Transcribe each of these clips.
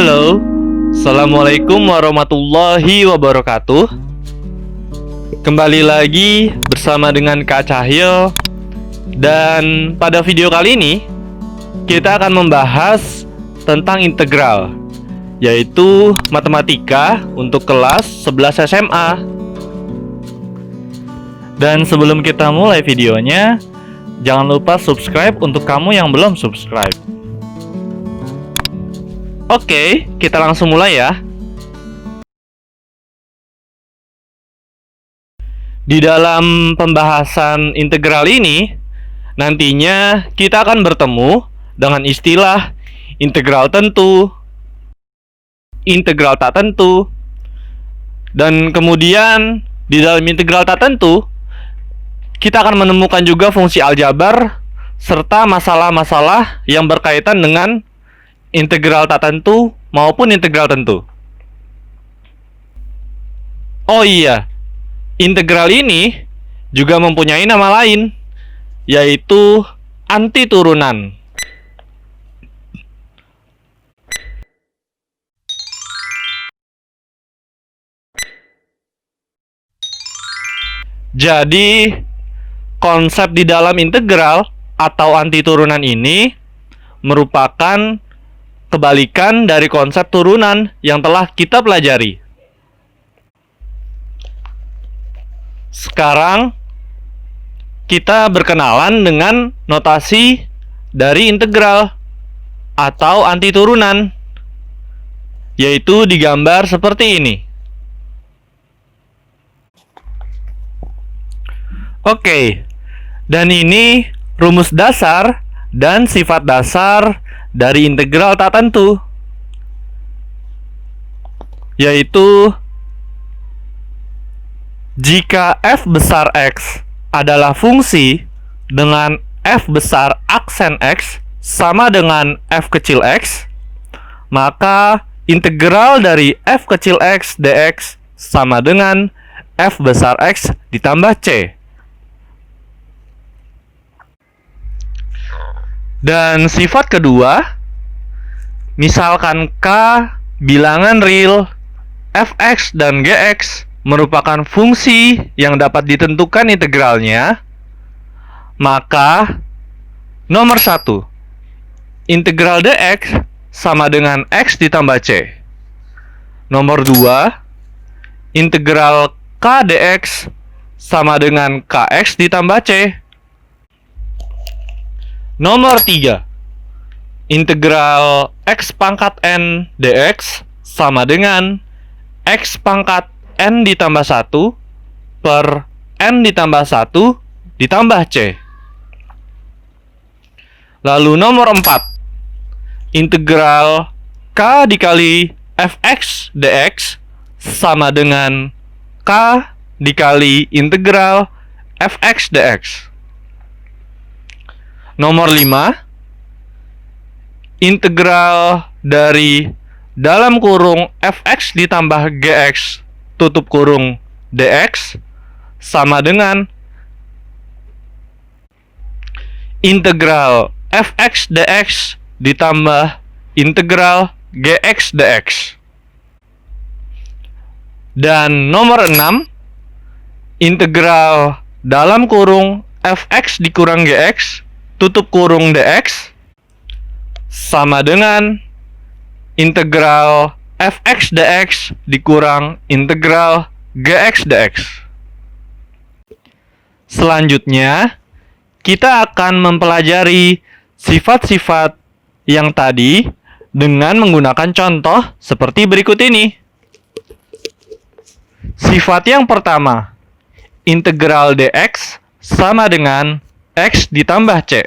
Halo, Assalamualaikum warahmatullahi wabarakatuh. Kembali lagi bersama dengan Kak Cahyo. Dan pada video kali ini kita akan membahas tentang integral, yaitu matematika untuk kelas 11 SMA. Dan sebelum kita mulai videonya, jangan lupa subscribe untuk kamu yang belum subscribe. Oke, kita langsung mulai ya. Di dalam pembahasan integral ini, nantinya kita akan bertemu dengan istilah integral tentu, integral tak tentu, dan kemudian di dalam integral tak tentu, kita akan menemukan juga fungsi aljabar serta masalah-masalah yang berkaitan dengan integral tak tentu maupun integral tentu. Oh iya, integral ini juga mempunyai nama lain, yaitu antiturunan. Jadi, konsep di dalam integral atau antiturunan ini merupakan kebalikan dari konsep turunan yang telah kita pelajari. Sekarang kita berkenalan dengan notasi dari integral atau antiturunan, yaitu digambar seperti ini. Oke, dan ini rumus dasar dan sifat dasar dari integral tak tentu, yaitu jika f besar X adalah fungsi dengan f besar aksen X sama dengan f kecil X, maka integral dari f kecil X dx sama dengan f besar X ditambah C. Dan sifat kedua, misalkan K bilangan real, fx dan gx merupakan fungsi yang dapat ditentukan integralnya, maka nomor 1, integral dx sama dengan x ditambah c. Nomor 2, integral k dx sama dengan kx ditambah c. Nomor 3, integral x pangkat n dx sama dengan x pangkat n ditambah 1 per n ditambah 1 ditambah c. Lalu nomor 4, integral k dikali fx dx sama dengan k dikali integral fx dx. Nomor 5, integral dari dalam kurung fx ditambah gx tutup kurung dx sama dengan integral fx dx ditambah integral gx dx. Dan nomor 6, integral dalam kurung fx dikurang gx tutup kurung dx sama dengan integral fx dx dikurang integral gx dx. Selanjutnya, kita akan mempelajari sifat-sifat yang tadi dengan menggunakan contoh seperti berikut ini. Sifat yang pertama, integral dx sama dengan x ditambah c.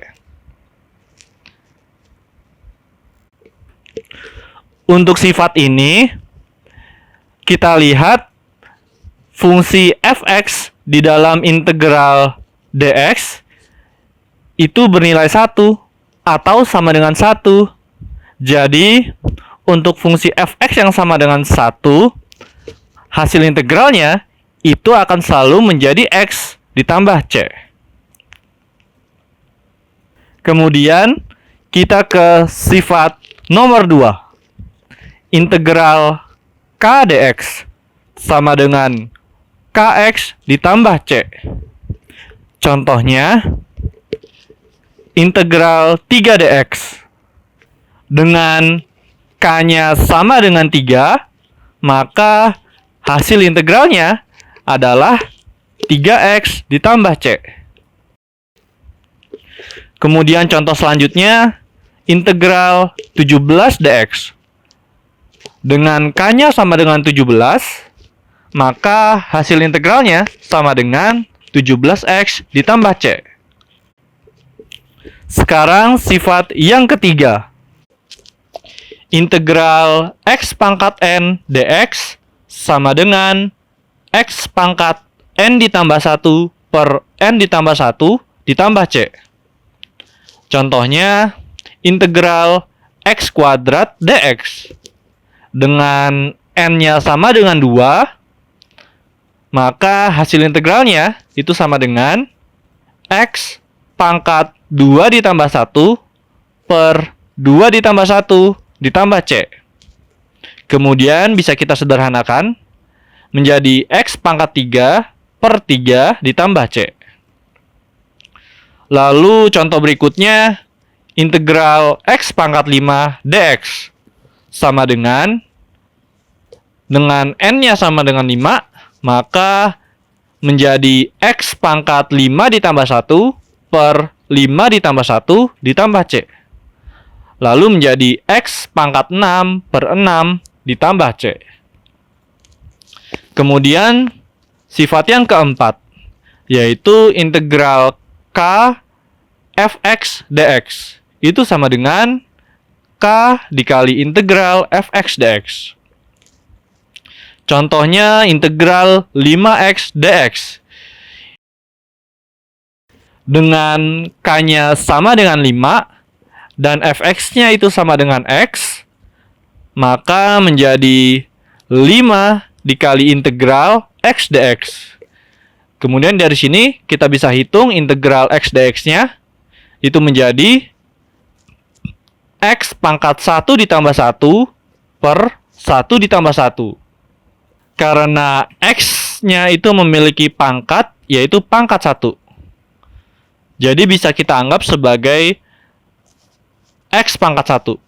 Untuk sifat ini, kita lihat fungsi fx di dalam integral dx itu bernilai 1 atau sama dengan 1. Jadi, untuk fungsi fx yang sama dengan 1, hasil integralnya itu akan selalu menjadi x ditambah c. Kemudian kita ke sifat nomor 2, integral K dx sama dengan Kx ditambah C. Contohnya, integral 3 dx dengan K-nya sama dengan 3, maka hasil integralnya adalah 3x ditambah C. Kemudian contoh selanjutnya, integral 17 dx dengan K-nya sama dengan 17, maka hasil integralnya sama dengan 17x ditambah C. Sekarang sifat yang ketiga. Integral x pangkat n dx sama dengan x pangkat n ditambah 1 per n ditambah 1 ditambah C. Contohnya, integral x kuadrat dx dengan n-nya sama dengan 2, maka hasil integralnya itu sama dengan x pangkat 2 ditambah 1 per 2 ditambah 1 ditambah C. Kemudian bisa kita sederhanakan menjadi x pangkat 3 per 3 ditambah C. Lalu contoh berikutnya, integral x pangkat 5 dx sama dengan n-nya sama dengan 5, maka menjadi x pangkat 5 ditambah 1 per 5 ditambah 1 ditambah C. Lalu menjadi x pangkat 6 per 6 ditambah C. Kemudian sifat yang keempat, yaitu integral K fx dx. Itu sama dengan K dikali integral fx dx. Contohnya integral 5x dx. Dengan K-nya sama dengan 5, dan fx-nya itu sama dengan x, maka menjadi 5 dikali integral x dx. Kemudian dari sini kita bisa hitung integral x dx-nya, itu menjadi x pangkat 1 ditambah 1 per 1 ditambah 1. Karena x-nya itu memiliki pangkat, yaitu pangkat 1. Jadi bisa kita anggap sebagai x pangkat 1.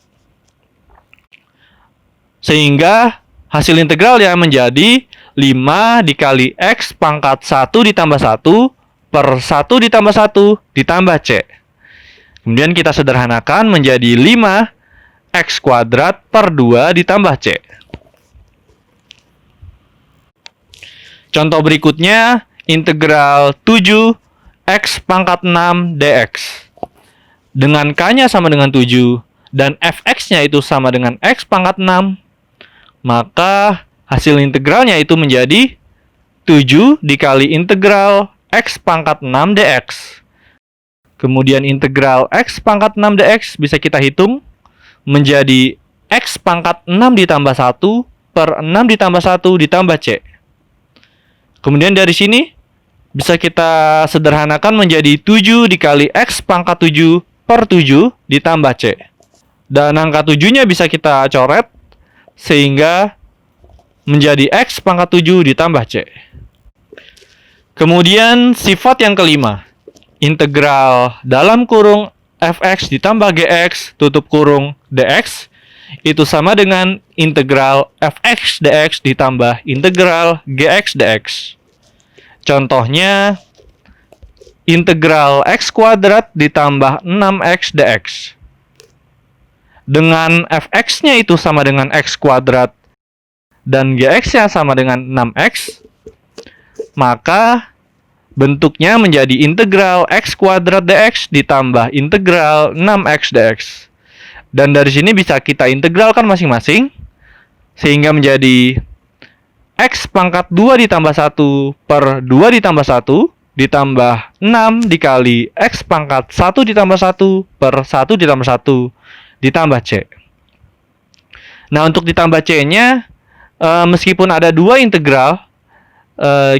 Sehingga hasil integralnya menjadi 5 dikali x pangkat 1 ditambah 1 per 1 ditambah 1 ditambah C. Kemudian kita sederhanakan menjadi 5 x kuadrat per 2 ditambah C. Contoh berikutnya, integral 7 x pangkat 6 dx. Dengan K-nya sama dengan 7 dan fx-nya itu sama dengan x pangkat 6, maka hasil integralnya itu menjadi 7 dikali integral x pangkat 6 dx. Kemudian integral x pangkat 6 dx bisa kita hitung menjadi x pangkat 6 ditambah 1 per 6 ditambah 1 ditambah C. Kemudian dari sini bisa kita sederhanakan menjadi 7 dikali x pangkat 7 per 7 ditambah C. Dan angka 7-nya bisa kita coret sehingga menjadi x pangkat 7 ditambah C. Kemudian sifat yang kelima, integral dalam kurung fx ditambah gx tutup kurung dx itu sama dengan integral fx dx ditambah integral gx dx. Contohnya, integral x kuadrat ditambah 6x dx. Dengan fx-nya itu sama dengan x kuadrat dan gx-nya sama dengan 6x, maka bentuknya menjadi integral x kuadrat dx ditambah integral 6x dx. Dan dari sini bisa kita integralkan masing-masing, sehingga menjadi x pangkat 2 ditambah 1 per 2 ditambah 1 ditambah 6 dikali x pangkat 1 ditambah 1 per 1 ditambah 1 ditambah C. Nah, untuk ditambah C-nya, meskipun ada dua integral,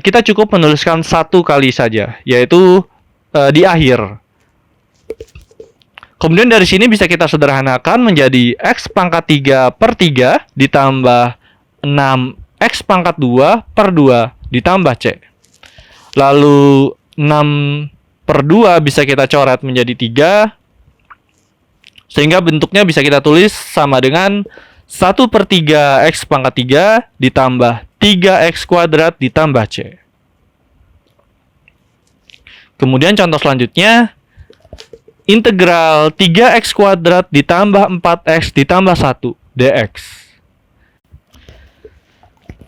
kita cukup menuliskan satu kali saja, yaitu di akhir. Kemudian dari sini bisa kita sederhanakan menjadi X pangkat 3 per 3 ditambah 6X pangkat 2 per 2 ditambah C. Lalu 6 per 2 bisa kita coret menjadi 3, sehingga bentuknya bisa kita tulis sama dengan 1 per 3 X pangkat 3 ditambah 3X kuadrat ditambah C. Kemudian contoh selanjutnya, integral 3X kuadrat ditambah 4X ditambah 1 dx.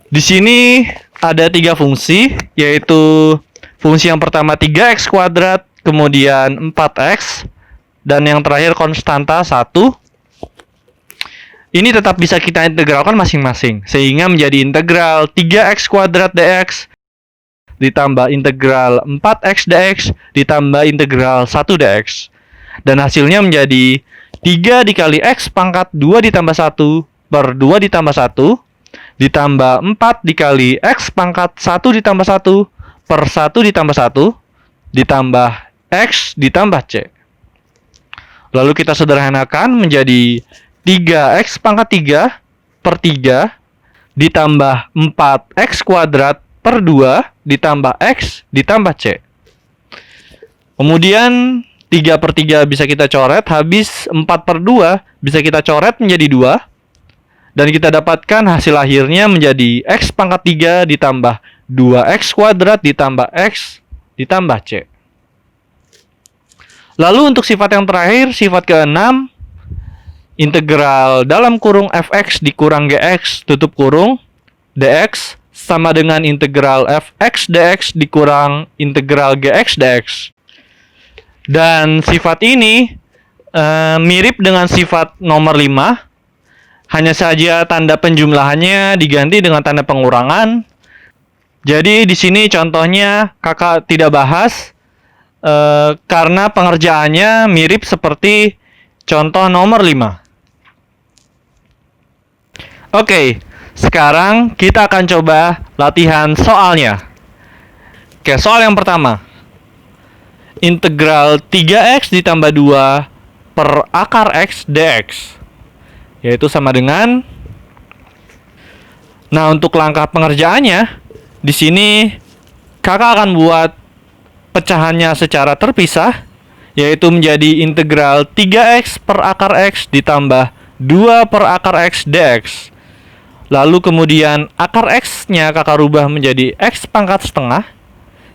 Di sini ada 3 fungsi, yaitu fungsi yang pertama 3X kuadrat, kemudian 4X, dan yang terakhir konstanta 1. Ini tetap bisa kita integralkan masing-masing, sehingga menjadi integral 3X kuadrat dx ditambah integral 4X dx ditambah integral 1 dx. Dan hasilnya menjadi 3 dikali X pangkat 2 ditambah 1 per 2 ditambah 1 ditambah 4 dikali X pangkat 1 ditambah 1 per 1 ditambah 1 ditambah X ditambah C. Lalu kita sederhanakan menjadi 3X pangkat 3 per 3 ditambah 4X kuadrat per 2 ditambah X ditambah C. Kemudian 3 per 3 bisa kita coret, habis 4 per 2 bisa kita coret menjadi 2, dan kita dapatkan hasil akhirnya menjadi X pangkat 3 ditambah 2X kuadrat ditambah X ditambah C. Lalu untuk sifat yang terakhir, sifat ke-6, integral dalam kurung fx dikurang gx tutup kurung dx sama dengan integral fx dx dikurang integral gx dx. Dan sifat ini mirip dengan sifat nomor 5, hanya saja tanda penjumlahannya diganti dengan tanda pengurangan. Jadi di sini contohnya kakak tidak bahas karena pengerjaannya mirip seperti contoh nomor 5. Oke, sekarang kita akan coba latihan soalnya. Oke, soal yang pertama. Integral 3x ditambah 2 per akar x dx. Yaitu sama dengan, nah untuk langkah pengerjaannya, di sini kakak akan buat pecahannya secara terpisah, yaitu menjadi integral 3x per akar x ditambah 2 per akar x dx. Lalu kemudian akar x-nya kakak rubah menjadi x pangkat setengah,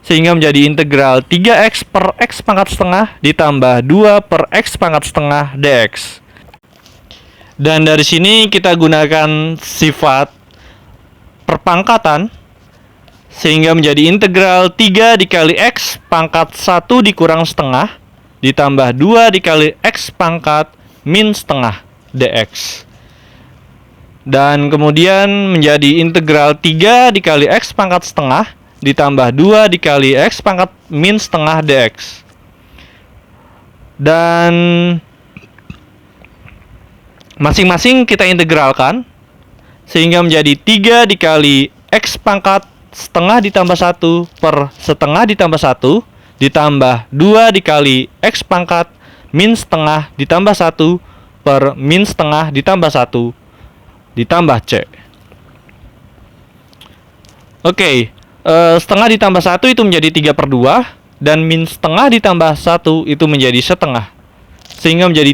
sehingga menjadi integral 3x per x pangkat setengah ditambah 2 per x pangkat setengah dx. Dan dari sini kita gunakan sifat perpangkatan, sehingga menjadi integral 3 dikali x pangkat 1 dikurang setengah ditambah 2 dikali x pangkat min setengah dx. Dan kemudian menjadi integral 3 dikali x pangkat setengah ditambah 2 dikali x pangkat min setengah dx. Dan masing-masing kita integralkan, sehingga menjadi 3 dikali x pangkat setengah ditambah 1 per setengah ditambah 1 ditambah 2 dikali x pangkat min setengah ditambah 1 per min setengah ditambah 1 ditambah C. Oke, setengah ditambah 1 itu menjadi 3 per 2, dan min setengah ditambah 1 itu menjadi setengah, sehingga menjadi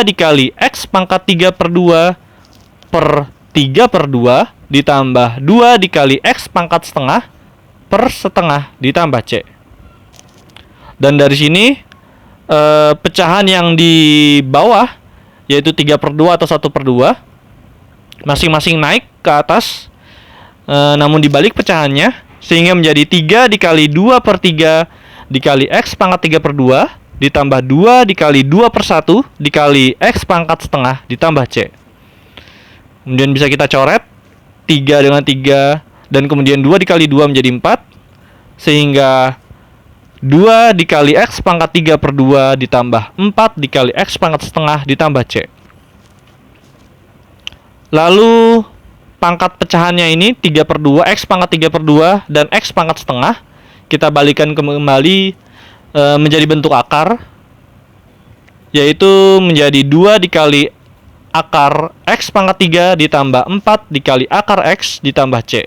3 dikali x pangkat 3 per 2 per 3 per 2 ditambah 2 dikali x pangkat setengah per setengah ditambah C. Dan dari sini pecahan yang di bawah, yaitu 3 per 2 atau 1 per 2, masing-masing naik ke atas, namun dibalik pecahannya, sehingga menjadi 3 dikali 2 per 3 dikali x pangkat 3 per 2 ditambah 2 dikali 2 per 1 dikali x pangkat setengah ditambah C. Kemudian bisa kita coret 3 dengan 3, dan kemudian 2 dikali 2 menjadi 4, sehingga 2 dikali x pangkat 3 per 2 ditambah 4 dikali x pangkat setengah ditambah C. Lalu pangkat pecahannya ini 3 per 2, x pangkat 3 per 2 dan x pangkat setengah, kita balikan kembali menjadi bentuk akar. yaitu menjadi 2 dikali akar X pangkat 3 ditambah 4 dikali akar X ditambah C.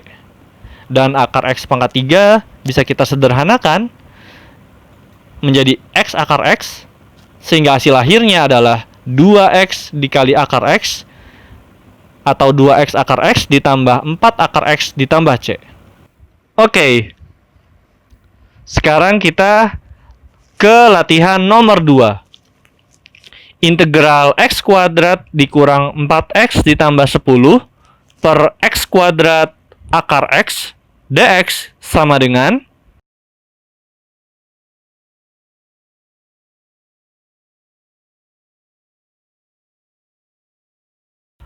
Dan akar X pangkat 3 bisa kita sederhanakan menjadi X akar X, sehingga hasil akhirnya adalah 2X dikali akar X atau 2X akar X ditambah 4 akar X ditambah C. Oke. Sekarang kita ke latihan nomor 2. Integral X kuadrat dikurang 4X ditambah 10 per X kuadrat akar X dx sama dengan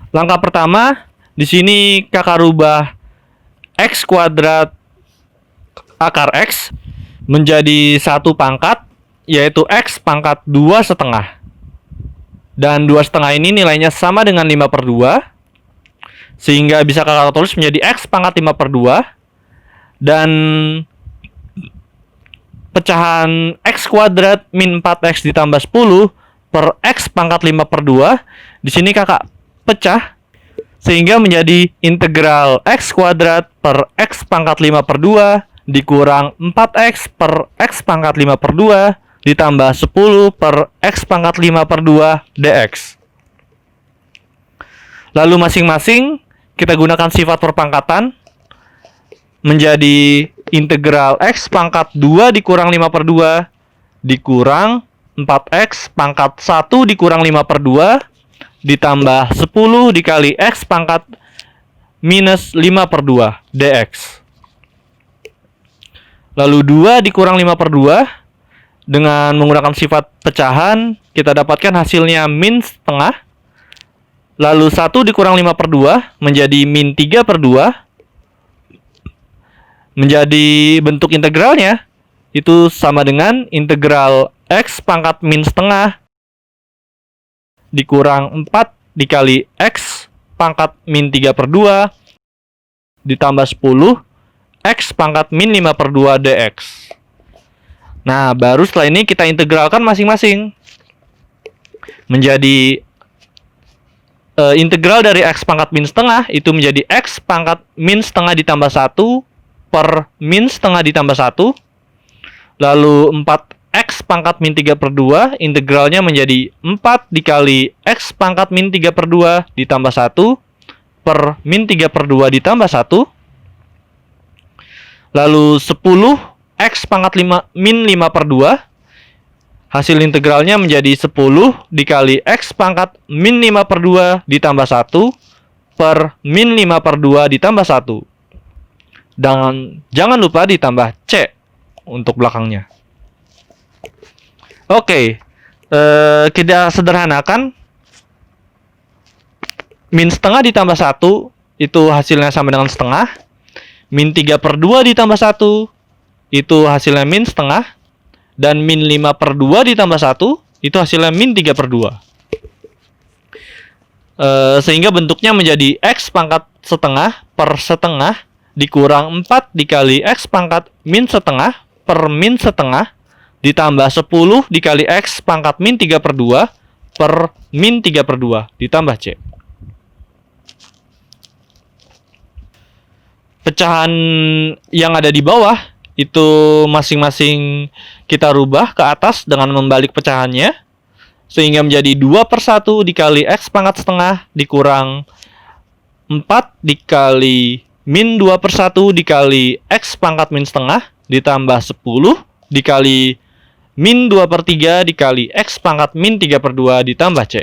langkah pertama, di sini kakak rubah X kuadrat akar X menjadi 1 pangkat, yaitu X pangkat 2 setengah. Dan 2 setengah ini nilainya sama dengan 5 per 2, sehingga bisa kakak tulis menjadi X pangkat 5 per 2. Dan pecahan X kuadrat min 4X ditambah 10 per X pangkat 5 per 2, di sini kakak pecah sehingga menjadi integral X kuadrat per X pangkat 5 per 2 dikurang 4X per X pangkat 5 per 2 ditambah 10 per X pangkat 5 per 2 dx. Lalu masing-masing kita gunakan sifat perpangkatan menjadi integral X pangkat 2 dikurang 5 per 2 dikurang 4X pangkat 1 dikurang 5 per 2 ditambah 10 dikali X pangkat minus 5 per 2 dx. Lalu 2 dikurang 5 per 2, dengan menggunakan sifat pecahan kita dapatkan hasilnya min setengah. Lalu 1 dikurang 5 per 2 menjadi min 3 per 2. Menjadi bentuk integralnya itu sama dengan integral X pangkat min setengah dikurang 4 dikali X pangkat min 3 per 2 ditambah 10 X pangkat min 5 per 2 dx. Nah, baru setelah ini kita integralkan masing-masing. Menjadi integral dari X pangkat min setengah itu menjadi X pangkat min setengah ditambah 1 per min setengah ditambah 1. Lalu 4X pangkat min 3 per 2 integralnya menjadi 4 dikali X pangkat min 3 per 2 ditambah 1 per min 3 per 2 ditambah 1. Lalu 10 X pangkat min 5 per 2 hasil integralnya menjadi 10 dikali X pangkat min 5 per 2 ditambah 1 per min 5 per 2 ditambah 1. Dan jangan lupa ditambah C untuk belakangnya. Oke, kita sederhanakan. Min setengah ditambah 1 itu hasilnya sama dengan setengah. Min 3 per 2 ditambah 1 itu hasilnya min setengah. Dan min 5 per 2 ditambah 1 itu hasilnya min 3 per 2. Sehingga bentuknya menjadi X pangkat setengah per setengah dikurang 4 dikali X pangkat min setengah per min setengah ditambah 10 dikali X pangkat min 3 per 2 per min 3 per 2 ditambah C. Pecahan yang ada di bawah itu masing-masing kita rubah ke atas dengan membalik pecahannya, sehingga menjadi 2 per 1 dikali X pangkat setengah dikurang 4 dikali min 2 per 1 dikali X pangkat min setengah ditambah 10 dikali min 2 per 3 dikali X pangkat min 3 per 2 ditambah C.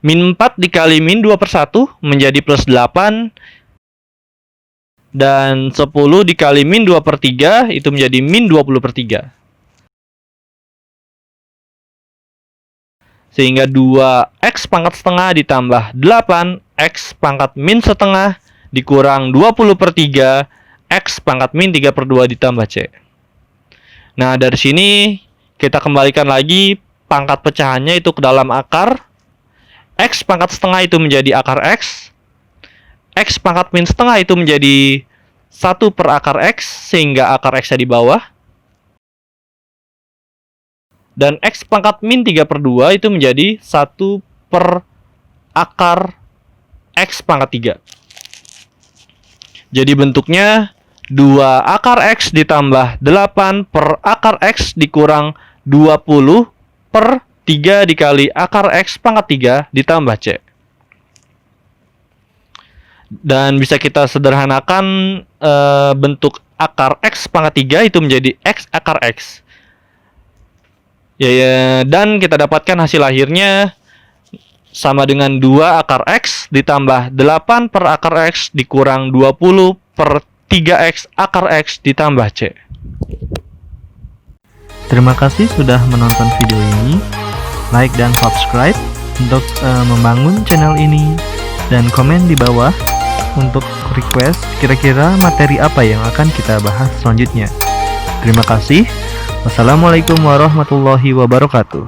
Min 4 dikali min 2 per 1 menjadi plus 8. Dan 10 dikali min 2 per 3 itu menjadi min 20 per 3. Sehingga 2X pangkat setengah ditambah 8X pangkat min setengah dikurang 20 per 3 X pangkat min 3 per 2 ditambah C. Nah, dari sini kita kembalikan lagi pangkat pecahannya itu ke dalam akar. X pangkat setengah itu menjadi akar X. X pangkat min setengah itu menjadi 1 per akar X, sehingga akar X-nya di bawah. Dan X pangkat min 3 per 2 itu menjadi 1 per akar X pangkat 3. Jadi bentuknya 2 akar X ditambah 8 per akar X dikurang 20 per 3 dikali akar X pangkat 3 ditambah C. Dan bisa kita sederhanakan bentuk akar X pangkat 3 itu menjadi X akar X. Dan kita dapatkan hasil akhirnya sama dengan 2 akar X ditambah 8 per akar X dikurang 20 per 3X akar X ditambah C. Terima kasih sudah menonton video ini. Like dan subscribe untuk membangun channel ini. Dan komen di bawah untuk request kira-kira materi apa yang akan kita bahas selanjutnya. Terima kasih. Wassalamualaikum warahmatullahi wabarakatuh.